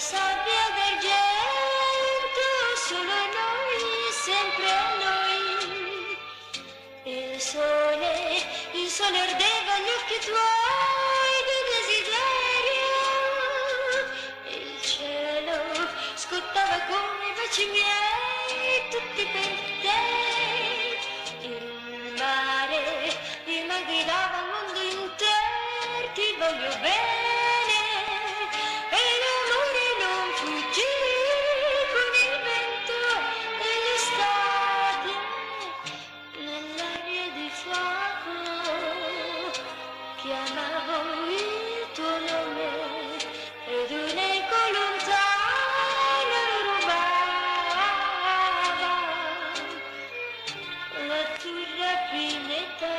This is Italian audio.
sabbia d'argento, solo noi, sempre noi. Il sole ardeva gli occhi tuoi di desiderio, il cielo scottava come i baci miei, tutti per te. Il mare gridava al mondo intero, ti voglio bene, e l'amore non fuggì con il vento e l'estate, nell'aria di fuoco, chiamavo il tuo nome, ed un eco lontano rubava la tua rapinetà.